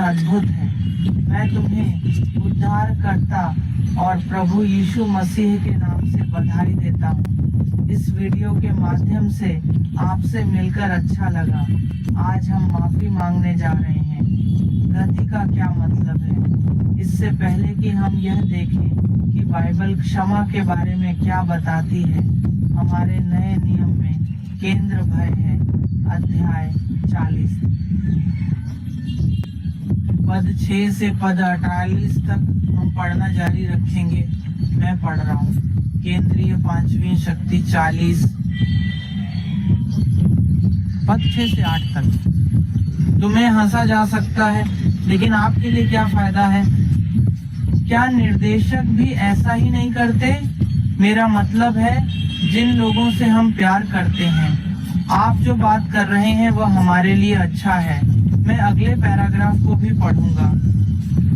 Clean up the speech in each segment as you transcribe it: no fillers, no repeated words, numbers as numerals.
अद्भुत है। मैं तुम्हें उद्धारकर्ता और प्रभु यीशु मसीह के नाम से बधाई देता हूँ। इस वीडियो के माध्यम से आपसे मिलकर अच्छा लगा। आज हम माफी मांगने जा रहे हैं। गति का क्या मतलब है? इससे पहले कि हम यह देखें कि बाइबल क्षमा के बारे में क्या बताती है, हमारे नए नियम में केंद्र भय है। अध्याय 40 पद 6 से पद 48 तक हम पढ़ना जारी रखेंगे। मैं पढ़ रहा हूँ। केंद्रीय पांचवी शक्ति 40 पद 6 से 8 तक। तुम्हें हंसा जा सकता है, लेकिन आपके लिए क्या फायदा है? क्या निर्देशक भी ऐसा ही नहीं करते? मेरा मतलब है जिन लोगों से हम प्यार करते हैं। आप जो बात कर रहे हैं वह हमारे लिए अच्छा है। मैं अगले पैराग्राफ को भी पढ़ूंगा।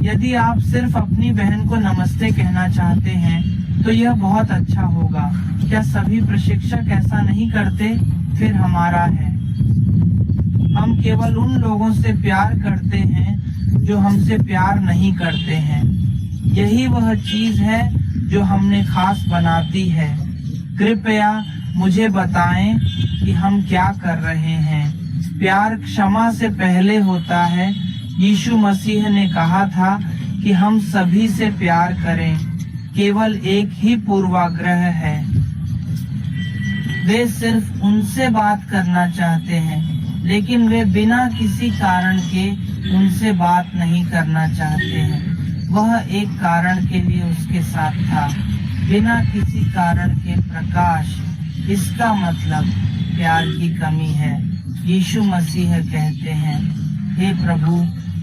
यदि आप सिर्फ अपनी बहन को नमस्ते कहना चाहते हैं तो यह बहुत अच्छा होगा। क्या सभी प्रशिक्षक ऐसा नहीं करते? फिर हमारा है। हम केवल उन लोगों से प्यार करते हैं जो हमसे प्यार नहीं करते हैं। यही वह चीज है जो हमने खास बनाती है। कृपया मुझे बताएं कि हम क्या कर रहे हैं। प्यार क्षमा से पहले होता है। यीशु मसीह ने कहा था कि हम सभी से प्यार करें। केवल एक ही पूर्वाग्रह है। वे सिर्फ उनसे बात करना चाहते हैं, लेकिन वे बिना किसी कारण के उनसे बात नहीं करना चाहते हैं। वह एक कारण के लिए उसके साथ था, बिना किसी कारण के प्रकाश। इसका मतलब प्यार की कमी है। यीशु मसीह कहते हैं, हे प्रभु,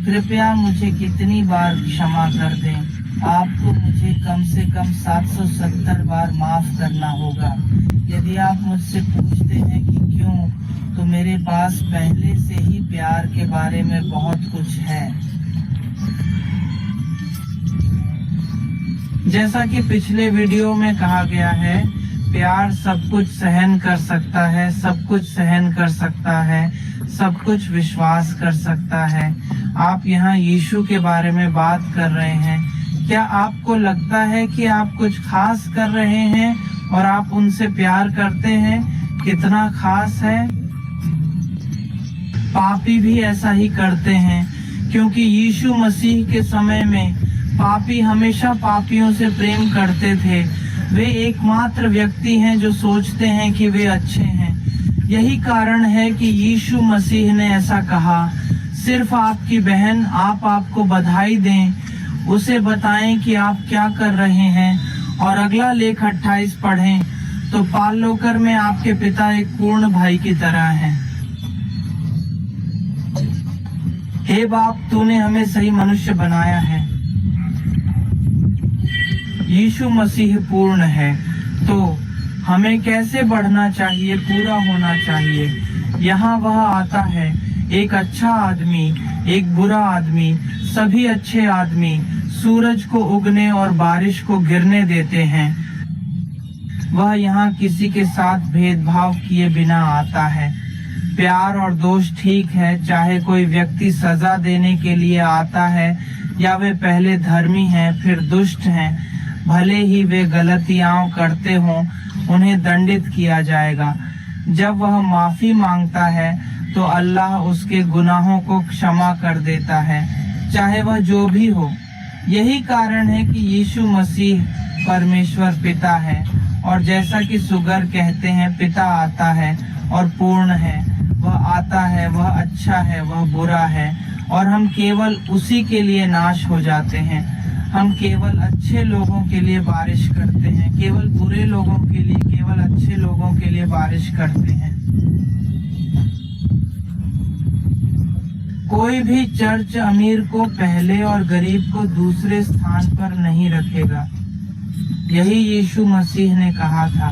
कृपया मुझे कितनी बार क्षमा कर दें। आपको मुझे कम से कम 770 बार माफ करना होगा। यदि आप मुझसे पूछते हैं कि क्यों, तो मेरे पास पहले से ही प्यार के बारे में बहुत कुछ है। जैसा कि पिछले वीडियो में कहा गया है, प्यार सब कुछ सहन कर सकता है, सब कुछ सहन कर सकता है, सब कुछ विश्वास कर सकता है। आप यहाँ यीशु के बारे में बात कर रहे हैं। क्या आपको लगता है कि आप कुछ खास कर रहे हैं और आप उनसे प्यार करते हैं? कितना खास है? पापी भी ऐसा ही करते हैं, क्योंकि यीशु मसीह के समय में पापी हमेशा पापियों से प्रेम करते थे। वे एकमात्र व्यक्ति हैं जो सोचते हैं कि वे अच्छे हैं। यही कारण है कि यीशु मसीह ने ऐसा कहा, सिर्फ आपकी बहन आपको बधाई दें, उसे बताएं कि आप क्या कर रहे हैं। और अगला लेख 28 पढ़ें तो पारलोकर में आपके पिता एक पूर्ण भाई की तरह हैं। हे बाप, तूने हमें सही मनुष्य बनाया है। यीशु मसीह पूर्ण है, तो हमें कैसे बढ़ना चाहिए, पूरा होना चाहिए। यहाँ वह आता है, एक अच्छा आदमी, एक बुरा आदमी, सभी अच्छे आदमी सूरज को उगने और बारिश को गिरने देते हैं। वह यहाँ किसी के साथ भेदभाव किए बिना आता है। प्यार और दोष ठीक है, चाहे कोई व्यक्ति सजा देने के लिए आता है या वे पहले धर्मी हैं फिर दुष्ट हैं। भले ही वे गलतियां करते हों, उन्हें दंडित किया जाएगा। जब वह माफी मांगता है तो अल्लाह उसके गुनाहों को क्षमा कर देता है, चाहे वह जो भी हो। यही कारण है कि यीशु मसीह परमेश्वर पिता है, और जैसा कि सुगर कहते हैं, पिता आता है और पूर्ण है। वह आता है, वह अच्छा है, वह बुरा है, और हम केवल उसी के लिए नाश हो जाते हैं। हम केवल अच्छे लोगों के लिए बारिश करते हैं, केवल बुरे लोगों के लिए, केवल अच्छे लोगों के लिए बारिश करते हैं। कोई भी चर्च अमीर को पहले और गरीब को दूसरे स्थान पर नहीं रखेगा। यही यीशु मसीह ने कहा था।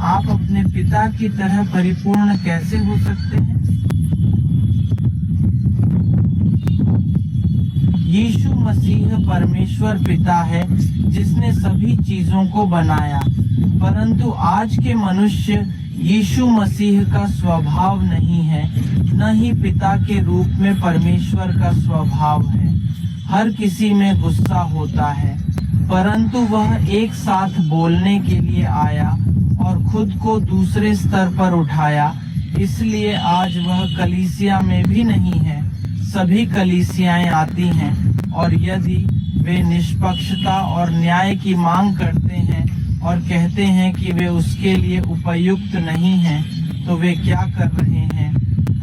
आप अपने पिता की तरह परिपूर्ण कैसे हो सकते हैं? यीशु मसीह परमेश्वर पिता है जिसने सभी चीजों को बनाया, परंतु आज के मनुष्य यीशु मसीह का स्वभाव नहीं है, न ही पिता के रूप में परमेश्वर का स्वभाव है। हर किसी में गुस्सा होता है, परंतु वह एक साथ बोलने के लिए आया और खुद को दूसरे स्तर पर उठाया। इसलिए आज वह कलीसिया में भी नहीं है। सभी कलीसियाएं आती हैं और यदि वे निष्पक्षता और न्याय की मांग करते हैं और कहते हैं कि वे उसके लिए उपयुक्त नहीं हैं, तो वे क्या कर रहे हैं?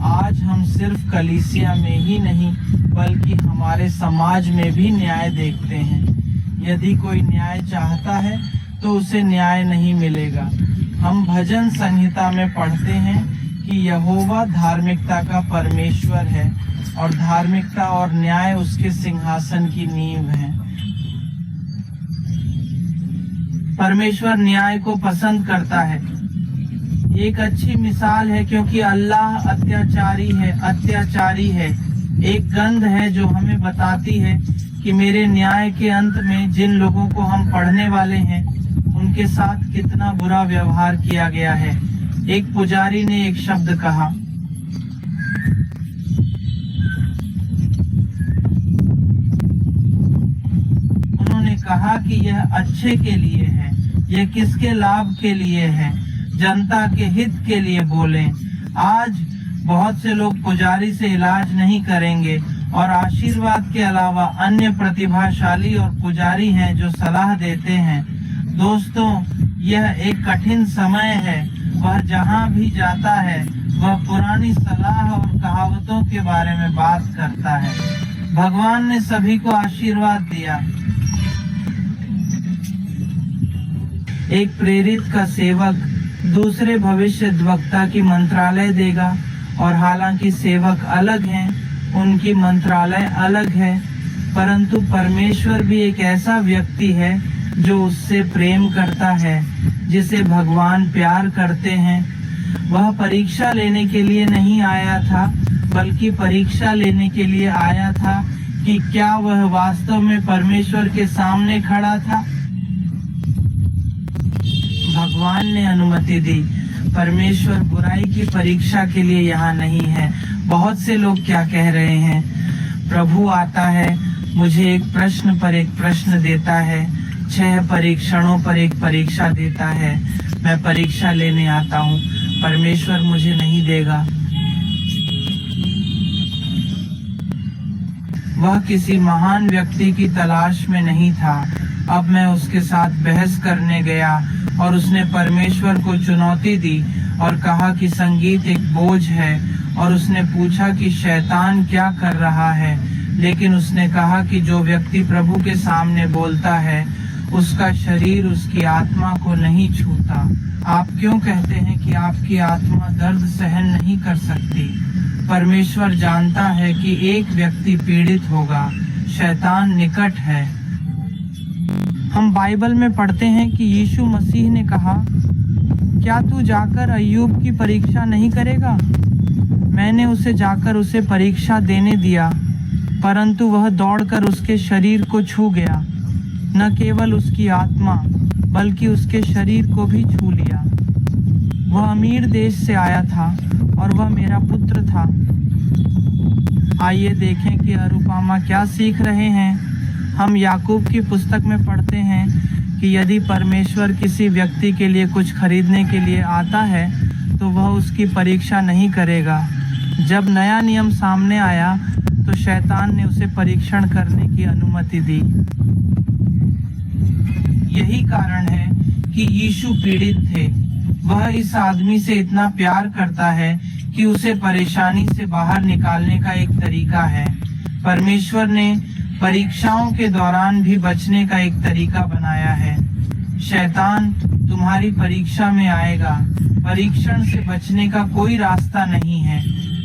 आज हम सिर्फ कलीसिया में ही नहीं बल्कि हमारे समाज में भी न्याय देखते हैं। यदि कोई न्याय चाहता है तो उसे न्याय नहीं मिलेगा। हम भजन संहिता में पढ़ते हैं कि यहोवा धार्मिकता का परमेश्वर है और धार्मिकता और न्याय उसके सिंहासन की नींव है। परमेश्वर न्याय को पसंद करता है। एक अच्छी मिसाल है क्योंकि अल्लाह अत्याचारी है। एक गंध है जो हमें बताती है कि मेरे न्याय के अंत में जिन लोगों को हम पढ़ने वाले हैं उनके साथ कितना बुरा व्यवहार किया गया है। एक पुजारी ने एक शब्द कहा, उन्होंने कहा कि यह अच्छे के लिए है, यह किसके लाभ के लिए है? जनता के हित के लिए बोलें। आज बहुत से लोग पुजारी से इलाज नहीं करेंगे और आशीर्वाद के अलावा अन्य प्रतिभाशाली और पुजारी हैं जो सलाह देते हैं। दोस्तों, यह एक कठिन समय है। वह जहाँ भी जाता है वह पुरानी सलाह और कहावतों के बारे में बात करता है। भगवान ने सभी को आशीर्वाद दिया। एक प्रेरित का सेवक दूसरे भविष्यद्वक्ता की मंत्रालय देगा और हालांकि सेवक अलग हैं, उनकी मंत्रालय अलग है, परंतु परमेश्वर भी एक ऐसा व्यक्ति है जो उससे प्रेम करता है, जिसे भगवान प्यार करते हैं। वह परीक्षा लेने के लिए नहीं आया था, बल्कि परीक्षा लेने के लिए आया था कि क्या वह वास्तव में परमेश्वर के सामने खड़ा था। भगवान ने अनुमति दी। परमेश्वर बुराई की परीक्षा के लिए यहाँ नहीं है। बहुत से लोग क्या कह रहे हैं? प्रभु आता है, मुझे एक प्रश्न पर एक प्रश्न देता है, 6 परीक्षणों पर एक परीक्षा देता है। मैं परीक्षा लेने आता हूँ, परमेश्वर मुझे नहीं देगा। वह किसी महान व्यक्ति की तलाश में नहीं था। अब मैं उसके साथ बहस करने गया और उसने परमेश्वर को चुनौती दी और कहा कि संगीत एक बोझ है, और उसने पूछा कि शैतान क्या कर रहा है। लेकिन उसने कहा कि जो व्यक्ति प्रभु के सामने बोलता है उसका शरीर उसकी आत्मा को नहीं छूता। आप क्यों कहते हैं कि आपकी आत्मा दर्द सहन नहीं कर सकती? परमेश्वर जानता है कि एक व्यक्ति पीड़ित होगा, शैतान निकट है। हम बाइबल में पढ़ते हैं कि यीशु मसीह ने कहा, क्या तू जाकर अय्यूब की परीक्षा नहीं करेगा? मैंने उसे जाकर उसे परीक्षा देने दिया, परंतु वह दौड़कर उसके शरीर को छू गया, न केवल उसकी आत्मा बल्कि उसके शरीर को भी छू लिया। वह अमीर देश से आया था और वह मेरा पुत्र था। आइए देखें कि अरुपामा क्या सीख रहे हैं। हम याकूब की पुस्तक में पढ़ते हैं कि यदि परमेश्वर किसी व्यक्ति के लिए कुछ खरीदने के लिए आता है तो वह उसकी परीक्षा नहीं करेगा। जब नया नियम सामने आया तो शैतान ने उसे परीक्षण करने की अनुमति दी। यही कारण है कि यीशु पीड़ित थे। वह इस आदमी से इतना प्यार करता है कि उसे परेशानी से बाहर निकालने का एक तरीका है। परमेश्वर ने परीक्षाओं के दौरान भी बचने का एक तरीका बनाया है। शैतान तुम्हारी परीक्षा में आएगा। परीक्षण से बचने का कोई रास्ता नहीं है।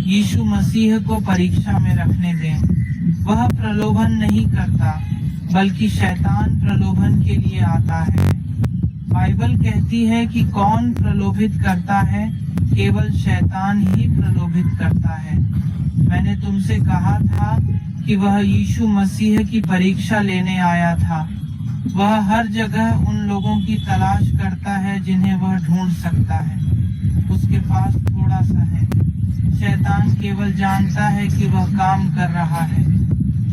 यीशु मसीह को परीक्षा में रखने दें। वह प्रलोभन नहीं करता, बल्कि शैतान प्रलोभन के लिए आता है। बाइबल कहती है कि कौन प्रलोभित करता है? केवल शैतान ही प्रलोभित करता है। मैंने तुमसे कहा था कि वह यीशु मसीह की परीक्षा लेने आया था। वह हर जगह उन लोगों की तलाश करता है जिन्हें वह ढूंढ सकता है। उसके पास थोड़ा सा है। शैतान केवल जानता है कि वह काम कर रहा है।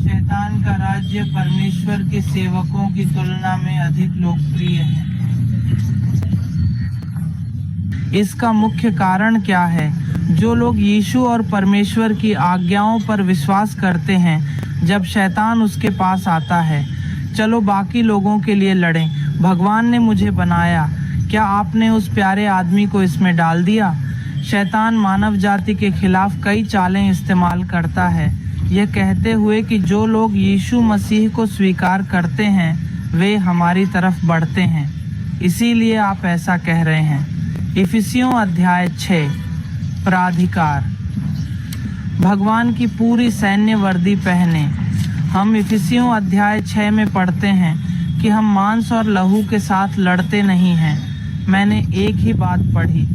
शैतान का राज्य परमेश्वर के सेवकों की तुलना में अधिक लोकप्रिय है। इसका मुख्य कारण क्या है? जो लोग यीशु और परमेश्वर की आज्ञाओं पर विश्वास करते हैं, जब शैतान उसके पास आता है, चलो बाकी लोगों के लिए लड़ें, भगवान ने मुझे बनाया, क्या आपने उस प्यारे आदमी को इसमें डाल दिया? शैतान मानव जाति के खिलाफ कई चालें इस्तेमाल करता है, यह कहते हुए कि जो लोग यीशु मसीह को स्वीकार करते हैं वे हमारी तरफ बढ़ते हैं, इसीलिए आप ऐसा कह रहे हैं। इफिसियों अध्याय 6। प्राधिकार। भगवान की पूरी सैन्य वर्दी पहने। हम इफिसियों अध्याय 6 में पढ़ते हैं कि हम मांस और लहू के साथ लड़ते नहीं हैं। मैंने एक ही बात पढ़ी।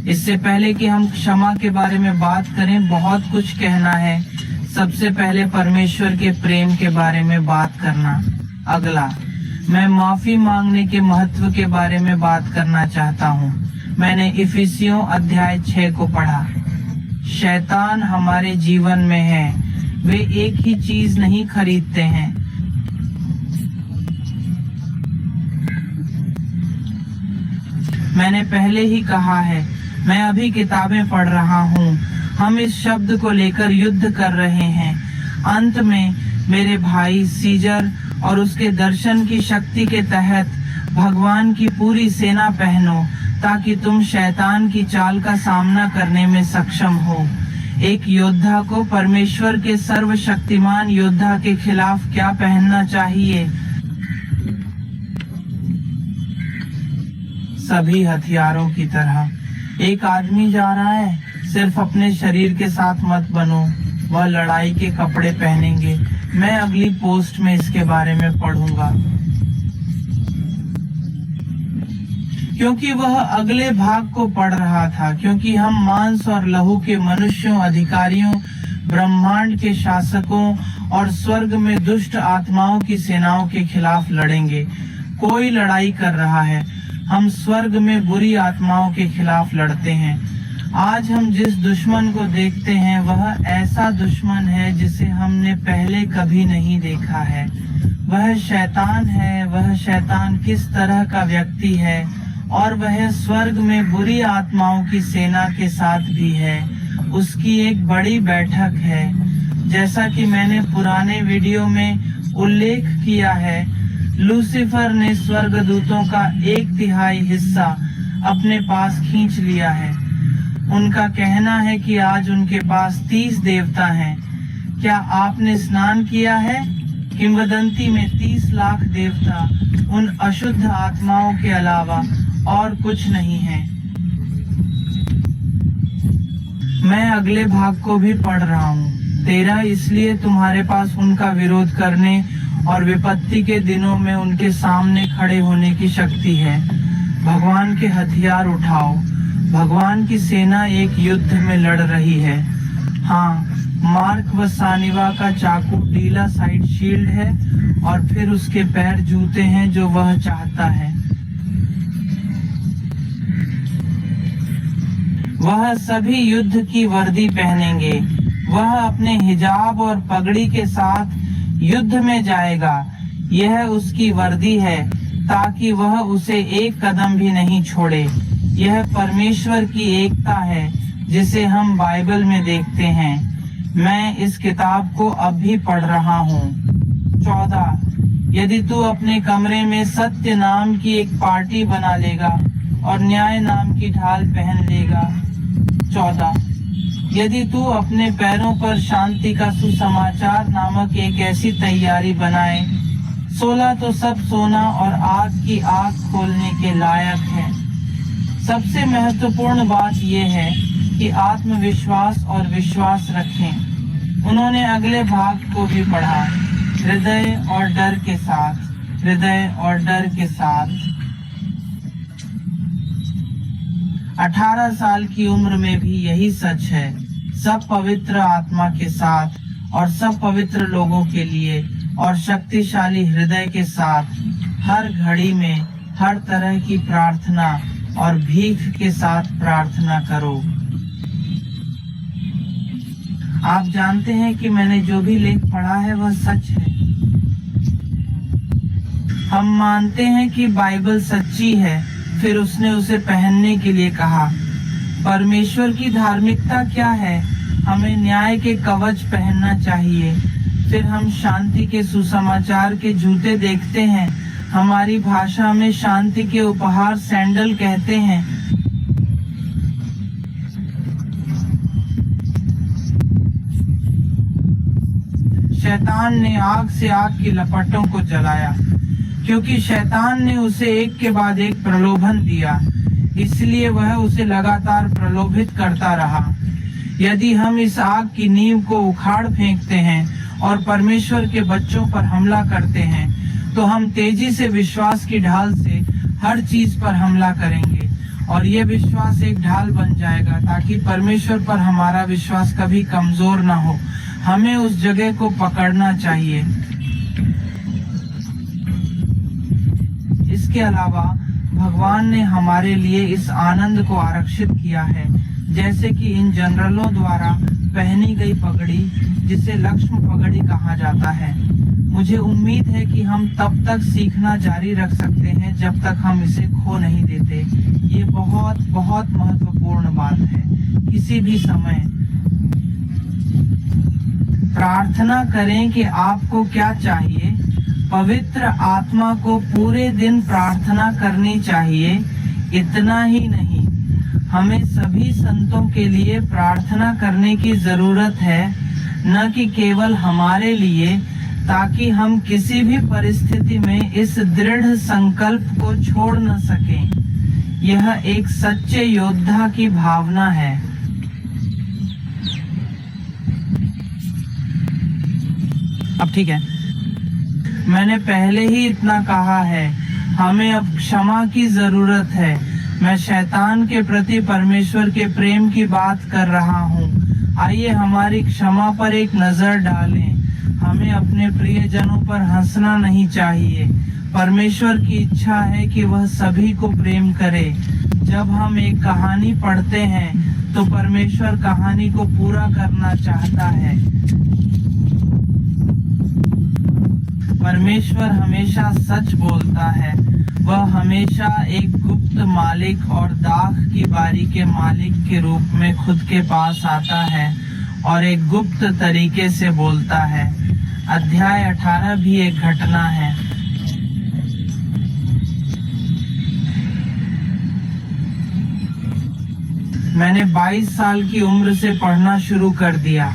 इससे पहले कि हम क्षमा के बारे में बात करें, बहुत कुछ कहना है। सबसे पहले परमेश्वर के प्रेम के बारे में बात करना। अगला, मैं माफी मांगने के महत्व के बारे में बात करना चाहता हूँ। मैंने इफिसियों अध्याय 6 को पढ़ा। शैतान हमारे जीवन में है, वे एक ही चीज नहीं खरीदते हैं। मैंने पहले ही कहा है, मैं अभी किताबें पढ़ रहा हूँ। हम इस शब्द को लेकर युद्ध कर रहे हैं। अंत में मेरे भाई सीजर और उसके दर्शन की शक्ति के तहत भगवान की पूरी सेना पहनो, ताकि तुम शैतान की चाल का सामना करने में सक्षम हो। एक योद्धा को परमेश्वर के सर्वशक्तिमान योद्धा के खिलाफ क्या पहनना चाहिए? सभी हथियारों की तरह। एक आदमी जा रहा है, सिर्फ अपने शरीर के साथ मत बनो, वह लड़ाई के कपड़े पहनेंगे। मैं अगली पोस्ट में इसके बारे में पढ़ूंगा, क्योंकि वह अगले भाग को पढ़ रहा था। क्योंकि हम मांस और लहू के मनुष्यों, अधिकारियों, ब्रह्मांड के शासकों और स्वर्ग में दुष्ट आत्माओं की सेनाओं के खिलाफ लड़ेंगे। कोई लड़ाई कर रहा है, हम स्वर्ग में बुरी आत्माओं के खिलाफ लड़ते हैं। आज हम जिस दुश्मन को देखते हैं वह ऐसा दुश्मन है जिसे हमने पहले कभी नहीं देखा है। वह शैतान है। वह शैतान किस तरह का व्यक्ति है, और वह स्वर्ग में बुरी आत्माओं की सेना के साथ भी है। उसकी एक बड़ी बैठक है। जैसा कि मैंने पुराने वीडियो में उल्लेख किया है, लूसीफर ने स्वर्गदूतों का 1/3 हिस्सा अपने पास खींच लिया है। उनका कहना है कि आज उनके पास 30 देवता हैं। क्या आपने स्नान किया है? किंवदंती में 30 लाख देवता उन अशुद्ध आत्माओं के अलावा और कुछ नहीं है। मैं अगले भाग को भी पढ़ रहा हूँ। 13 इसलिए तुम्हारे पास उनका विरोध करने और विपत्ति के दिनों में उनके सामने खड़े होने की शक्ति है। भगवान के हथियार उठाओ। भगवान की सेना एक युद्ध में लड़ रही है। हाँ, मार्क व सानिवा का चाकू डीला साइड शील्ड है, और फिर उसके पैर जूते हैं जो वह चाहता है। वह सभी युद्ध की वर्दी पहनेंगे। वह अपने हिजाब और पगड़ी के साथ युद्ध में जाएगा। यह उसकी वर्दी है, ताकि वह उसे एक कदम भी नहीं छोड़े। यह परमेश्वर की एकता है जिसे हम बाइबल में देखते हैं। मैं इस किताब को अब भी पढ़ रहा हूँ। 14 यदि तू अपने कमरे में सत्य नाम की एक पार्टी बना लेगा और न्याय नाम की ढाल पहन लेगा। 14 यदि तू अपने पैरों पर शांति का सुसमाचार नामक एक ऐसी तैयारी बनाए। 16 तो सब सोना और आग की आग खोलने के लायक है। सबसे महत्वपूर्ण बात यह है कि आत्मविश्वास और विश्वास रखें। उन्होंने अगले भाग को भी पढ़ा, हृदय और डर के साथ। हृदय और डर के साथ। 18 साल की उम्र में भी यही सच है। सब पवित्र आत्मा के साथ और सब पवित्र लोगों के लिए और शक्तिशाली हृदय के साथ हर घड़ी में हर तरह की प्रार्थना और भीख के साथ प्रार्थना करो। आप जानते हैं कि मैंने जो भी लेख पढ़ा है वह सच है। हम मानते हैं कि बाइबल सच्ची है, फिर उसने उसे पहनने के लिए कहा। परमेश्वर की धार्मिकता क्या है? हमें न्याय के कवच पहनना चाहिए। फिर हम शांति के सुसमाचार के जूते देखते हैं। हमारी भाषा में शांति के उपहार सैंडल कहते हैं। शैतान ने आग से आग की लपटों को जलाया, क्योंकि शैतान ने उसे एक के बाद एक प्रलोभन दिया, इसलिए वह उसे लगातार प्रलोभित करता रहा। यदि हम इस आग की नींव को उखाड़ फेंकते हैं और परमेश्वर के बच्चों पर हमला करते हैं, तो हम तेजी से विश्वास की ढाल से हर चीज पर हमला करेंगे, और ये विश्वास एक ढाल बन जाएगा ताकि परमेश्वर पर हमारा विश्वास कभी कमजोर ना हो। हमें उस जगह को पकड़ना चाहिए। इसके अलावा भगवान ने हमारे लिए इस आनंद को आरक्षित किया है, जैसे कि इन जनरलों द्वारा पहनी गई पगड़ी, जिसे लक्ष्म पगड़ी कहा जाता है। मुझे उम्मीद है कि हम तब तक सीखना जारी रख सकते हैं जब तक हम इसे खो नहीं देते। ये बहुत बहुत महत्वपूर्ण बात है। किसी भी समय प्रार्थना करें कि आपको क्या चाहिए। पवित्र आत्मा को पूरे दिन प्रार्थना करनी चाहिए। इतना ही नहीं, हमें सभी संतों के लिए प्रार्थना करने की जरूरत है, न कि केवल हमारे लिए, ताकि हम किसी भी परिस्थिति में इस दृढ़ संकल्प को छोड़ न सकें। यह एक सच्चे योद्धा की भावना है। अब ठीक है, मैंने पहले ही इतना कहा है। हमें अब क्षमा की जरूरत है। मैं शैतान के प्रति परमेश्वर के प्रेम की बात कर रहा हूँ। आइए हमारी क्षमा पर एक नजर डालें। हमें अपने प्रियजनों पर हंसना नहीं चाहिए। परमेश्वर की इच्छा है कि वह सभी को प्रेम करे। जब हम एक कहानी पढ़ते हैं तो परमेश्वर कहानी को पूरा करना चाहता है। परमेश्वर हमेशा सच बोलता है। वह हमेशा एक गुप्त मालिक और दाख की बारी के मालिक के रूप में खुद के पास आता है और एक गुप्त तरीके से बोलता है। अध्याय 18 भी एक घटना है। मैंने 22 साल की उम्र से पढ़ना शुरू कर दिया।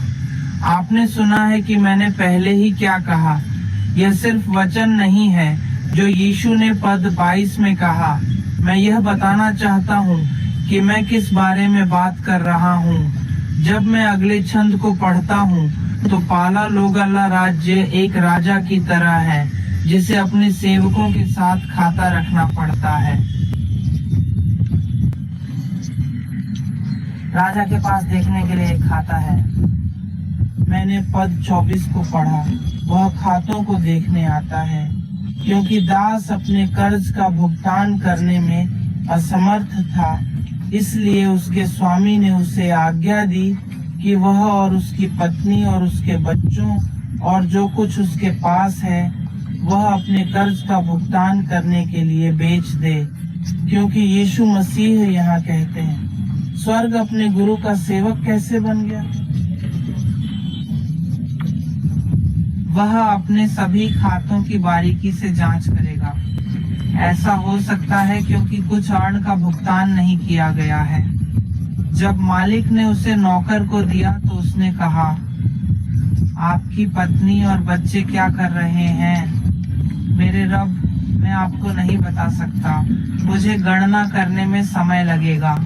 आपने सुना है कि मैंने पहले ही क्या कहा। यह सिर्फ वचन नहीं है जो यीशु ने पद 22 में कहा। मैं यह बताना चाहता हूँ कि मैं किस बारे में बात कर रहा हूँ। जब मैं अगले छंद को पढ़ता हूँ तो पाला लोगला राज्य एक राजा की तरह है, जिसे अपने सेवकों के साथ खाता रखना पड़ता है। राजा के पास देखने के लिए एक खाता है। मैंने पद 24 को पढ़ा। वह खातों को देखने आता है, क्योंकि दास अपने कर्ज का भुगतान करने में असमर्थ था। इसलिए उसके स्वामी ने उसे आज्ञा दी कि वह और उसकी पत्नी और उसके बच्चों और जो कुछ उसके पास है वह अपने कर्ज का भुगतान करने के लिए बेच दे, क्योंकि यीशु मसीह यहाँ कहते हैं, स्वर्ग अपने गुरु का सेवक कैसे बन गया। वह अपने सभी खातों की बारीकी से जांच करेगा। ऐसा हो सकता है क्योंकि कुछ ऋण का भुगतान नहीं किया गया है। जब मालिक ने उसे नौकर को दिया तो उसने कहा, आपकी पत्नी और बच्चे क्या कर रहे हैं? मेरे रब, मैं आपको नहीं बता सकता। मुझे गणना करने में समय लगेगा।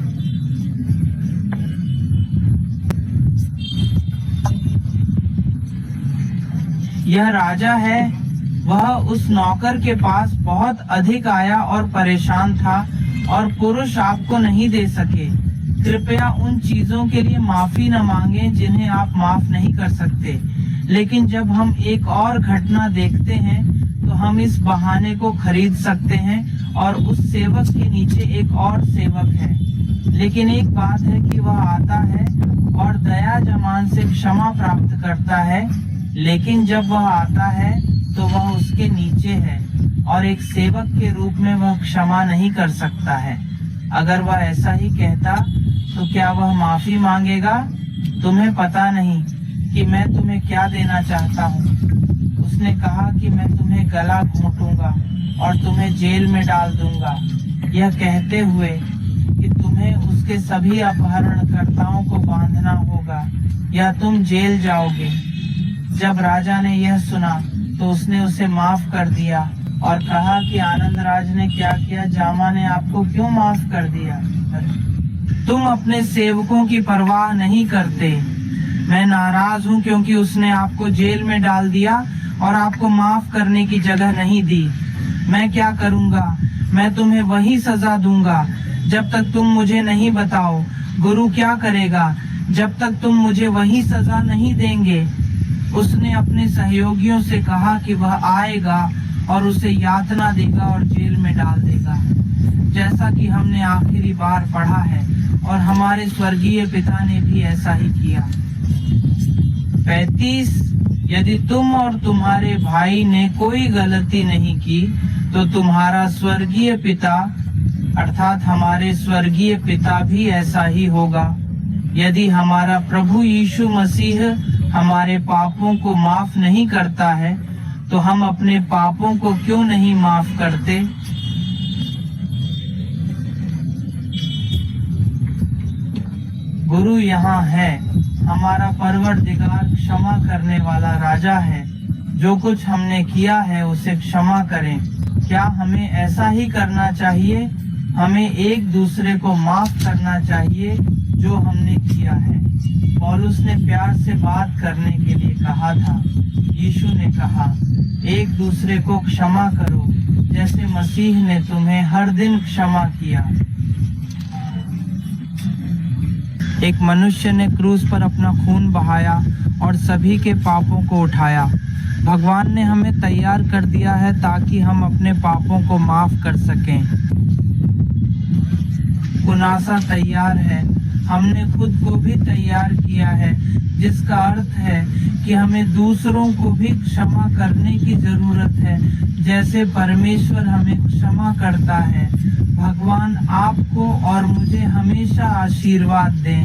यह राजा है। वह उस नौकर के पास बहुत अधिक आया और परेशान था, और पुरुष आपको नहीं दे सके। कृपया उन चीजों के लिए माफी न मांगें जिन्हें आप माफ नहीं कर सकते। लेकिन जब हम एक और घटना देखते हैं तो हम इस बहाने को खरीद सकते हैं, और उस सेवक के नीचे एक और सेवक है। लेकिन एक बात है कि वह आता है और दया जमान से क्षमा प्राप्त करता है, लेकिन जब वह आता है तो वह उसके नीचे है और एक सेवक के रूप में वह क्षमा नहीं कर सकता है। अगर वह ऐसा ही कहता तो क्या वह माफी मांगेगा? तुम्हें पता नहीं कि मैं तुम्हें क्या देना चाहता हूँ। उसने कहा कि मैं तुम्हें गला घोंटूंगा और तुम्हें जेल में डाल दूंगा, यह कहते हुए कि तुम्हें उसके सभी अपहरणकर्ताओं को बांधना होगा या तुम जेल जाओगे। जब राजा ने यह सुना तो उसने उसे माफ कर दिया और कहा कि आनंद राज ने क्या किया, जामा ने आपको क्यों माफ कर दिया? तुम अपने सेवकों की परवाह नहीं करते। मैं नाराज हूँ क्योंकि उसने आपको जेल में डाल दिया और आपको माफ करने की जगह नहीं दी। मैं क्या करूँगा? मैं तुम्हें वही सजा दूंगा जब तक तुम मुझे नहीं बताओ। गुरु क्या करेगा जब तक तुम मुझे वही सजा नहीं देंगे? उसने अपने सहयोगियों से कहा कि वह आएगा और उसे यातना देगा और जेल में डाल देगा, जैसा कि हमने आखिरी बार पढ़ा है और हमारे स्वर्गीय पिता ने भी ऐसा ही किया। 35 यदि तुम और तुम्हारे भाई ने कोई गलती नहीं की तो तुम्हारा स्वर्गीय पिता अर्थात हमारे स्वर्गीय पिता भी ऐसा ही होगा। यदि हमारा प्रभु यीशु मसीह हमारे पापों को माफ नहीं करता है तो हम अपने पापों को क्यों नहीं माफ करते? गुरु यहाँ है। हमारा परवरदिगार क्षमा करने वाला राजा है। जो कुछ हमने किया है उसे क्षमा करें। क्या हमें ऐसा ही करना चाहिए? हमें एक दूसरे को माफ करना चाहिए जो हमने किया है। पौलुस ने प्यार से बात करने के लिए कहा था। यीशु ने कहा, एक दूसरे को क्षमा करो जैसे मसीह ने तुम्हें हर दिन क्षमा किया। एक मनुष्य ने क्रूस पर अपना खून बहाया और सभी के पापों को उठाया। भगवान ने हमें तैयार कर दिया है ताकि हम अपने पापों को माफ कर सकें। कुनासा तैयार है, हमने खुद को भी तैयार किया है, जिसका अर्थ है कि हमें दूसरों को भी क्षमा करने की जरूरत है जैसे परमेश्वर हमें क्षमा करता है। भगवान आपको और मुझे हमेशा आशीर्वाद दें।